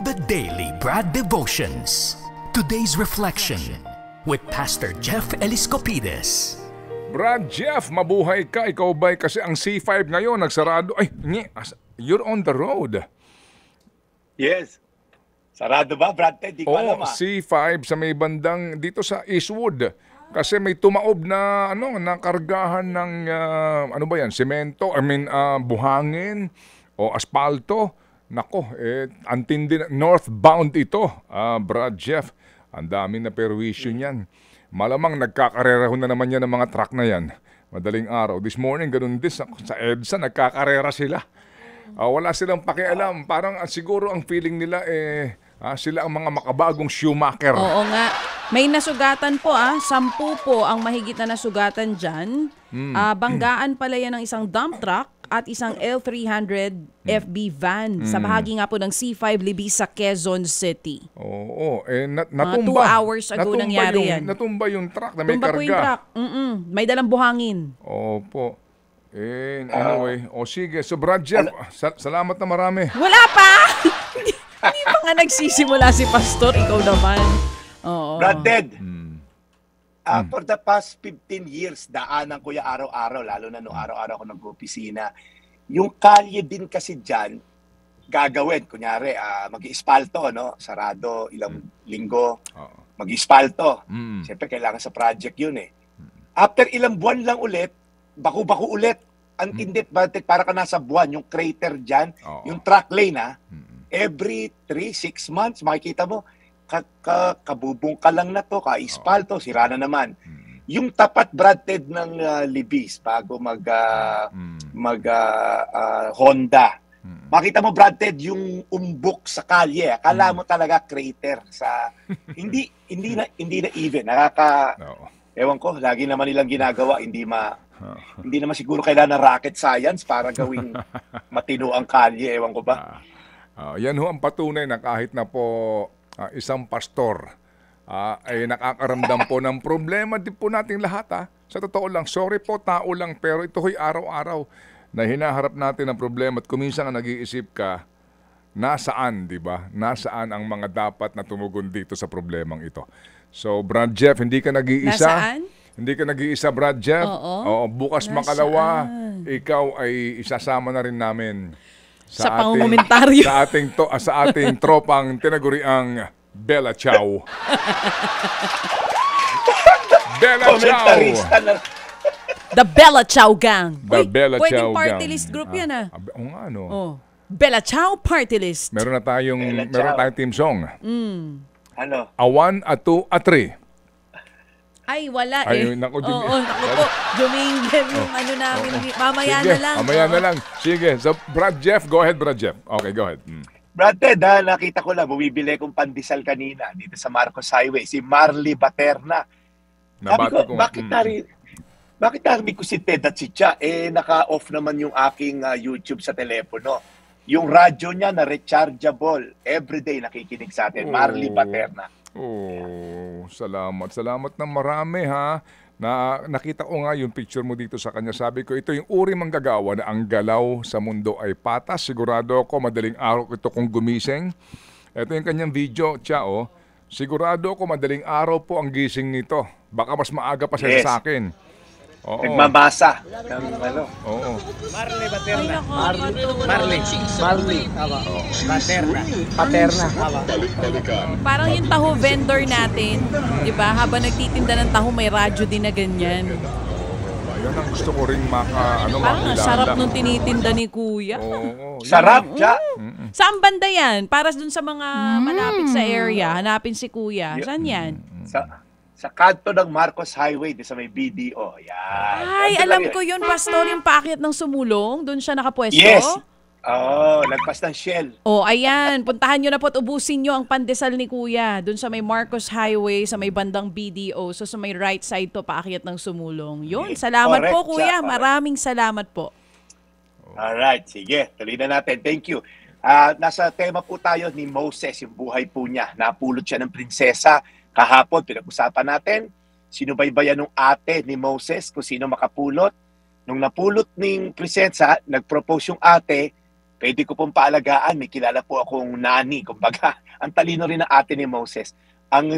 The Daily Brad Devotions. Today's reflection with Pastor Jeff Eliscopides. Brad Jeff, mabuhay ka. Ikaw ba'y kasi ang C5 ngayon nagsarado? Ay, you're on the road. Yes. Sarado ba, Brad Ted? Di ko alam C5 sa may bandang dito sa Eastwood. Kasi may tumaob na na kargahan ng semento, buhangin o aspalto. Nako, antindi na northbound ito. Brad Jeff, ang dami na perwisyo niyan. Malamang nagkakarera na naman yan ng mga truck na yan. Madaling araw. This morning, ganun din sa EDSA, nagkakarera sila. Wala silang pakialam. Parang siguro ang feeling nila sila ang mga makabagong Schumacher. Oo nga. May nasugatan po 10 po ang mahigit na nasugatan dyan. Banggaan pala yan ng isang dump truck at isang L300 FB van sa bahagi nga po ng C5 Libis sa Quezon City. Oo. Natumba. 2 hours ago nangyari yan. Natumba yung truck na may Tumba karga. po yung truck. May dalang buhangin. Opo. Anyway. Sige. So Brad Jeff, salamat na marami. Wala pa! Hindi pa nga nagsisimula si Pastor. Ikaw naman. Oo. Brad Ted, for the past 15 years, daanan ko yung araw-araw, lalo na nung araw-araw ako nag-opisina. Yung kalye din kasi dyan, gagawin. Kunyari, mag-ispalto, no? Sarado, ilang linggo, mag-ispalto. Siyempre, kailangan sa project yun eh. After ilang buwan lang ulit, baku-baku ulit. Ang tindi, para ka nasa buwan, yung crater dyan, yung track lane, every 3-6 months, makikita mo, kabubong ka lang na to, ka-ispalto, sira na naman. Yung tapat, Brad Ted, ng Libis, bago Honda. Makita mo, Brad Ted, yung umbok sa kalye. Akala mo talaga crater sa hindi na even. Ewan ko, lagi naman nilang ginagawa, hindi naman siguro kailangan ng rocket science para gawing matino ang kalye, ewan ko ba. Yan ho ang patunay na kahit na po isang pastor ay nakakaramdam po ng problema din po nating lahat. Sa totoo lang, sorry po, tao lang, pero ito ho'y araw-araw na hinaharap natin ang problema at kuminsan nag-iisip ka, nasaan, di ba? Nasaan ang mga dapat na tumugon dito sa problemang ito? So, Brad Jeff, hindi ka nag-iisa. Nasaan? Hindi ka nag-iisa, Brad Jeff. Oo, bukas Nasaan? makalawa, ikaw ay isasama na rin namin sa pangungumentaryo. Sa ating tropang tinaguriang Bella Ciao. Bella Ciao. The Bella Ciao Gang. The Bella Ciao Pwedeng party Gang. list group yan Bella Ciao Party List. Meron na tayong team song. Ano? A 1, a 2, a 3. Ay, wala Ay, naku, naku po. Jumingin yung namin. Mamaya na lang. Mamaya na lang. Sige. So, Brad Jeff, go ahead, Brad Jeff. Okay, go ahead. Brad Ted, nakita ko lang, bumibili kong pandesal kanina dito sa Marcos Highway, si Marley Baterna. Sabi ko, bakit narinig ko si Ted at si Cha? Naka-off naman yung aking YouTube sa telepono. Yung radyo niya na rechargeable. Everyday nakikinig sa atin. Marley Baterna. Salamat. Salamat ng marami nakita ko nga yung picture mo dito sa kanya. Sabi ko, ito yung uri manggagawa na ang galaw sa mundo ay patas. Sigurado ako madaling araw ito kung gumising. Ito yung kanyang video, Chao. Sigurado ako madaling araw po ang gising nito. Baka mas maaga pa siya sa akin. Nagmabasa. Oo. Marley Baterna. Marley. Paterna. Parang yung taho vendor natin, di ba? Habang nagtitinda ng taho, may radyo din na ganyan. Yan ang gusto ko rin Parang sarap nung tinitinda ni Kuya. Sarap, Cha. Saan banda yan? Para dun sa mga malapit sa area, hanapin si Kuya. Saan yan? Sa kanto ng Marcos Highway, sa may BDO. Yan. Ay, alam ko yun, Pastor, yung paakyat ng Sumulong. Doon siya nakapwesto. Yes. Lagpas ng Shell. Ayan. Puntahan nyo na po at ubusin nyo ang pandesal ni Kuya. Doon sa may Marcos Highway, sa may bandang BDO. So sa may right side to, paakyat ng Sumulong. Yun, salamat po, Kuya. Maraming salamat po. Alright, sige. Tuloy na natin. Thank you. Nasa tema po tayo ni Moses, yung buhay po niya. Napulot siya ng prinsesa. Kahapon, pinag-usapan natin, sinubaybayan ng ate ni Moses kung sino makapulot. Nung napulot ng prinsesa, nag-propose yung ate, pwede ko pong paalagaan. May kilala po akong nani. Kumbaga, ang talino rin ng ate ni Moses. Ang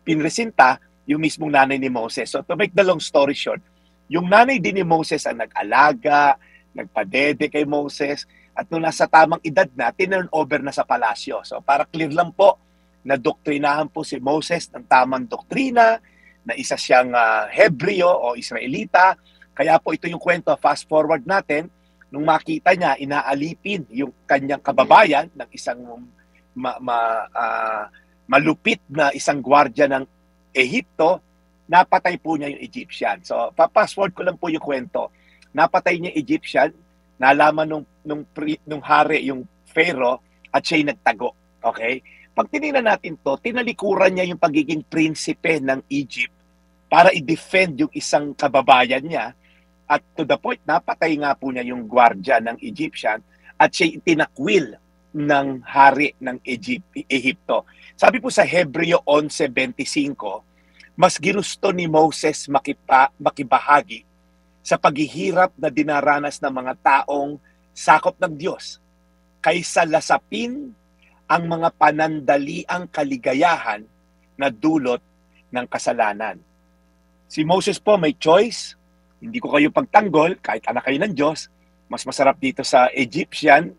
pinresinta, yung mismong nanay ni Moses. So to make the long story short, yung nanay din ni Moses ang nag-alaga, nagpadede kay Moses, at nung nasa tamang edad na, tinurn over na sa palasyo. So para clear lang po, na doktrinahan po si Moses ng tamang doktrina, na isa siyang Hebreo o Israelita. Kaya po ito yung kwento, fast forward natin, nung makita niya, inaalipin yung kanyang kababayan ng isang malupit na isang gwardya ng Ehipto, napatay po niya yung Egyptian. So, fast forward ko lang po yung kwento. Napatay niya Egyptian, nalaman nung hari, yung Pharaoh, at siya'y nagtago. Okay? Pag tinignan natin to, tinalikuran niya yung pagiging prinsipe ng Egypt para i-defend yung isang kababayan niya. At to the point, napatay nga po niya yung gwardya ng Egyptian at siya tinakwil ng hari ng Ehipto. Sabi po sa Hebreo 11:25, mas ginusto ni Moses makibahagi sa paghihirap na dinaranas ng mga taong sakop ng Diyos kaysa lasapin ang mga panandaliang kaligayahan na dulot ng kasalanan. Si Moses po may choice. Hindi ko kayo pagtanggol, kahit anak kayo ng Diyos. Mas masarap dito sa Egyptian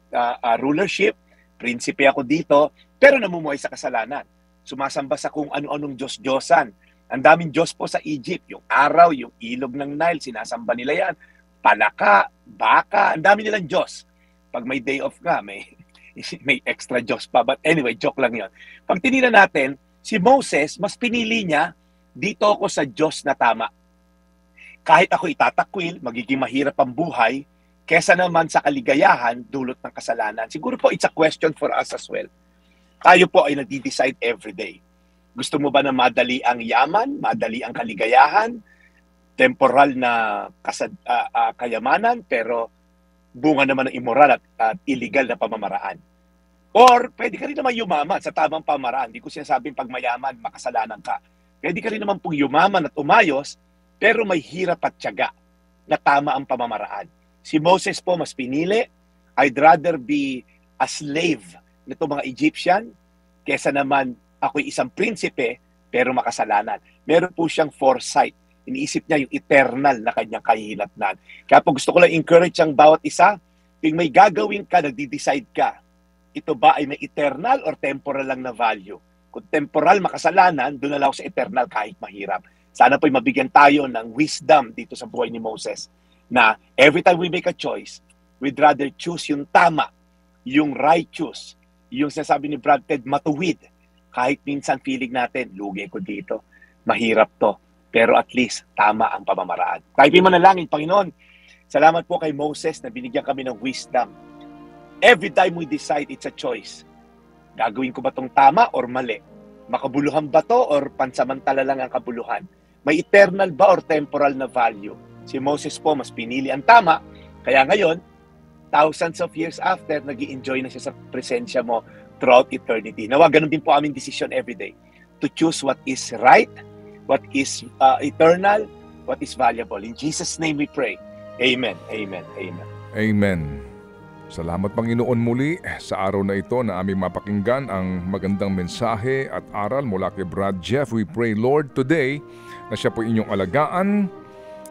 rulership. Prinsipe ako dito, pero namumuhay sa kasalanan. Sumasamba sa kung ano-anong Diyos-Diyosan. Ang daming Diyos po sa Egypt. Yung araw, yung ilog ng Nile, sinasamba nila yan. Palaka, baka, ang dami nilang Diyos. Pag may day off nga, may extra Diyos pa. But anyway, joke lang yon. Pag tinignan natin, si Moses, mas pinili niya, dito ako sa Diyos na tama. Kahit ako itatakwil, magiging mahirap ang buhay, kesa naman sa kaligayahan, dulot ng kasalanan. Siguro po, it's a question for us as well. Tayo po ay nagdi-decide every day. Gusto mo ba na madali ang yaman, madali ang kaligayahan, temporal na kayamanan, pero bunga naman ng immoral at illegal na pamamaraan? Or pwede ka rin naman yumaman sa tamang pamaraan. Hindi ko sinasabing pag mayaman, makasalanan ka. Pwede ka rin naman pong yumaman at umayos, pero may hirap at tiyaga na tama ang pamamaraan. Si Moses po mas pinili, I'd rather be a slave nito mga Egyptian, kesa naman ako'y isang prinsipe, pero makasalanan. Meron po siyang foresight. Iniisip niya yung eternal na kanyang kahihinatnan. Kaya po gusto ko lang encourage ang bawat isa, kung may gagawin ka, nagdi-decide ka, ito ba ay may eternal or temporal lang na value? Kung temporal makasalanan, doon na lang ako sa eternal kahit mahirap. Sana po'y mabigyan tayo ng wisdom dito sa buhay ni Moses, na every time we make a choice, we'd rather choose yung tama, yung righteous, yung sinasabi ni Brad Ted, matuwid. Kahit minsan feeling natin, lugi ko dito, mahirap to. Pero at least, tama ang pamamaraan. Kahit may manalangin, Panginoon, salamat po kay Moses na binigyan kami ng wisdom. Every time we decide, it's a choice. Gagawin ko ba tong tama or mali? Makabuluhan ba to or pansamantala lang ang kabuluhan? May eternal ba or temporal na value? Si Moses po, mas pinili ang tama. Kaya ngayon, thousands of years after, nag-i-enjoy na siya sa presensya mo throughout eternity. Nawa, ganun din po aming decision every day. To choose what is right, what is eternal, what is valuable. In Jesus' name we pray. Amen, amen, amen. Amen. Salamat Panginoon muli sa araw na ito na aming mapakinggan ang magandang mensahe at aral mula kay Brad Jeff. We pray, Lord, today na siya po inyong alagaan,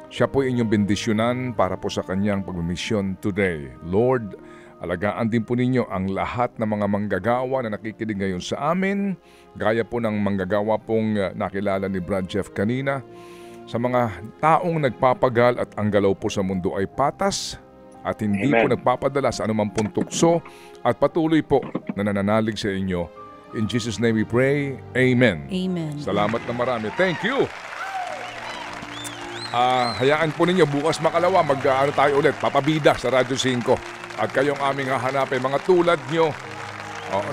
siya po inyong bendisyonan para po sa kanyang pagmimisyon today. Lord, alagaan din po ninyo ang lahat ng mga manggagawa na nakikinig ngayon sa amin, gaya po ng manggagawa pong nakilala ni Brad Jeff kanina, sa mga taong nagpapagal at ang galaw po sa mundo ay patas, at hindi Amen. po nagpapadala sa anumang tukso at patuloy po na nananalig sa inyo. In Jesus' name we pray. Amen. Amen. Salamat na marami. Thank you. Hayaan po ninyo bukas makalawa mag-ano tayo ulit, papabida sa Radyo 5. At kayong aming hahanapin, mga tulad nyo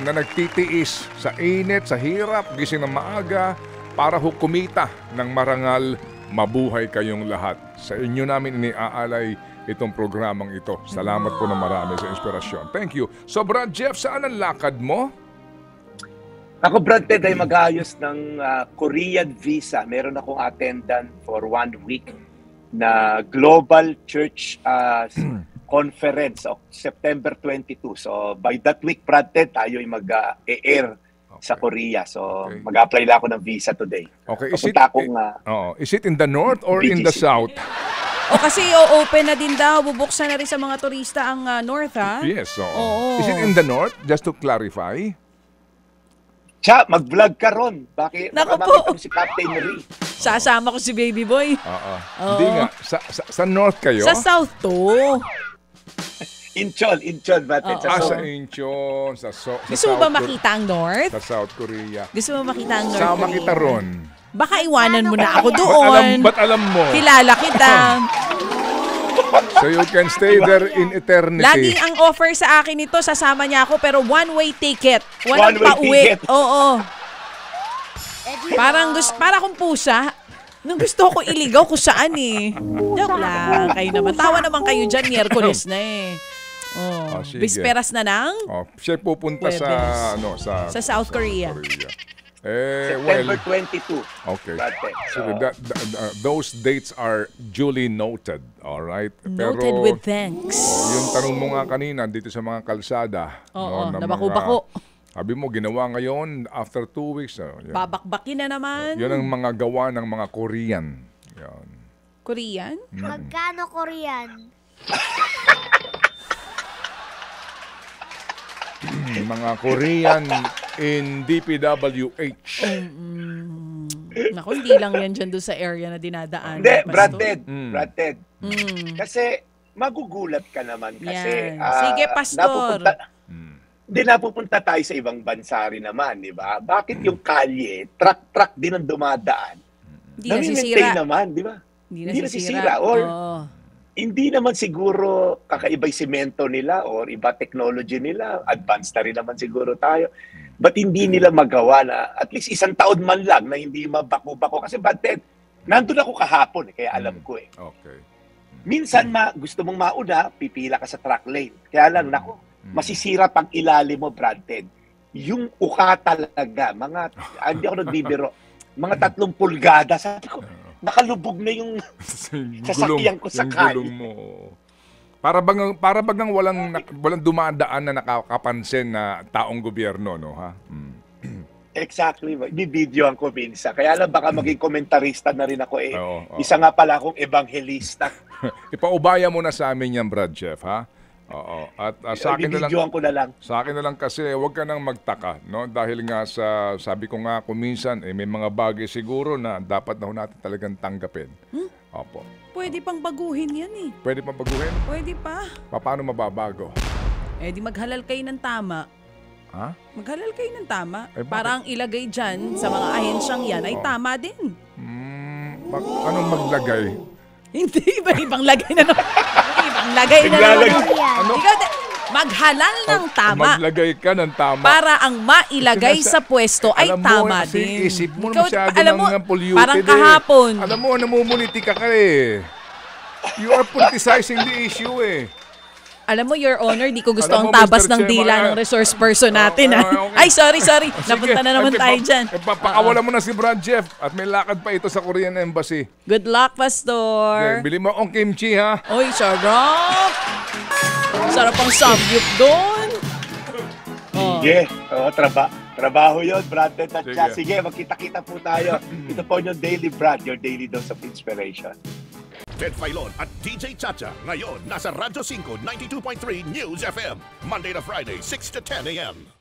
na nagtitiis sa init, sa hirap, gising ng maaga para kumita ng marangal, mabuhay kayong lahat. Sa inyo namin iniaalay itong programang ito. Salamat po na marami sa inspirasyon. Thank you. So Brad Jeff, saan ang lakad mo? Ako, Brad Ted, ay mag-ayos ng Korean visa. Meron akong attendant for 1 week na global church conference September 22. So by that week, Brad Ted, tayo ay mag-air sa Korea. So mag-apply lang ako ng visa today. Okay, is it in the north or in the BGC. south? O kasi open na din daw, bubuksan na rin sa mga turista ang north, ha? Yes, oo. Oo. Is it in the north? Just to clarify. Cha, mag-vlog ka ron. Baka Naku po. makita mo si Captain Ri. Sasama ko si Baby Boy. Oo. Hindi nga. Sa north kayo? Sa south to. Incheon, Brad Ted. Sa South. Incheon. Gusto Gusto mo ba makita ang north? Sa South Korea. Gusto mo makita ang north? Sama kita ron. Baka iwanan mo na ako doon. Ba't alam mo? Kilala kita. So you can stay there in eternity. Laging ang offer sa akin ito, sasama niya ako, pero one-way ticket. Walang One-way pauwi. ticket. Oo. Para kung pusa. Nung gusto ko iligaw kung saan eh. Joke lang. Kayo naman. Tawa naman kayo dyan. Miyerkules na eh. Oh. Sige. Bisperas na ng Siya pupunta Huwebes. Sa South Korea. September 22. Okay. Brad Ted. So those dates are duly noted, all right? Noted with thanks. Yung tanong mo nga kanina dito sa mga kalsada. Oo, na nabako-bako. Sabi mo, ginawa ngayon after 2 weeks. Yan. Babakbakin na naman. Yan ang mga gawa ng mga Korean. Yan. Korean? Magkano Korean? Mga Korean in DPWH. Naku, hindi lang yan dyan doon sa area na dinadaan. Hindi, Brad Pastor. Ted. Brad Ted. Kasi magugulat ka naman kasi Yan. Sige, Pastor. Napupunta tayo sa ibang bansa rin naman, di ba? Bakit yung kalye, truck din ang dumadaan? Hindi na Nami-maintain sisira. naman, di ba? Hindi na sisira. Or Oo. hindi naman siguro kakaiba'y semento nila or iba technology nila. Advanced na rin naman siguro tayo. But hindi nila magawa na at least isang taon man lang na hindi mabako-bako. Kasi Brad Ted, nandun ako kahapon, kaya alam ko eh. Okay. Minsan gusto mong mauna, pipila ka sa truck lane. Kaya lang, masisira pang ilalim mo, Brad Ted. Yung uka talaga, hindi ako nagbibiro, mga 3 pulgada. Sabi ko, nakalubog na yung sasakyan ko sa gulong mo. Para bagang walang dumadaan na nakakapansin na taong gobyerno, no, ha? Exactly. Bibidyoan ko minsan. Kaya lang baka maging komentarista na rin ako eh. Oo. Isa nga pala akong ebanghelista. Ipaubaya mo na sa amin yan, Brad Jeff, ha? Oo. At sa akin na lang, Bibidyoan ko na lang. sa akin na lang kasi huwag ka nang magtaka, no? Dahil nga sabi ko nga kuminsan, may mga bagay siguro na dapat na natin talagang tanggapin. Opo. Pwede pang baguhin yan eh. Pwede pa baguhin? Pwede pa. Paano mababago? Di maghalal kayo ng tama. Ha? Maghalal kayo ng tama. Bakit? Para ang ilagay dyan sa mga ahensyang yan ay tama din. Anong maglagay? Hindi, ibang lagay na naman. Ibang lagay na Naglalagay. naman. Ano? Maghalal ng tama. Maglagay ka ng tama. Para ang mailagay sa pwesto ay Alam mo, tama kasi din. isip mo Ikaw, masyado alam mo, ng polluted parang kahapon. Alam mo, namumulitika ka eh. You are politicizing the issue eh. Alam mo, Your Honor, di ko gusto Alam ang mo, tabas Mr. ng Chema, dila ng resource person natin. okay. Ay, sorry. Napunta na naman tayo dyan. Pakawalan mo na si Brad Jeff at may lakad pa ito sa Korean Embassy. Good luck, Pastor. Bili mo ang kimchi ha. Uy, sarap. Sarap ang samgyup doon. Sige. Trabaho yun, Brad Ted at Sige. Cha. Sige, magkita-kita po tayo. Ito po yung Daily Brad, your daily dose of inspiration. Ted Filon at DJ Chacha. Ngayon, nasa Radyo 5, 92.3 News FM. Monday to Friday, 6 to 10 a.m.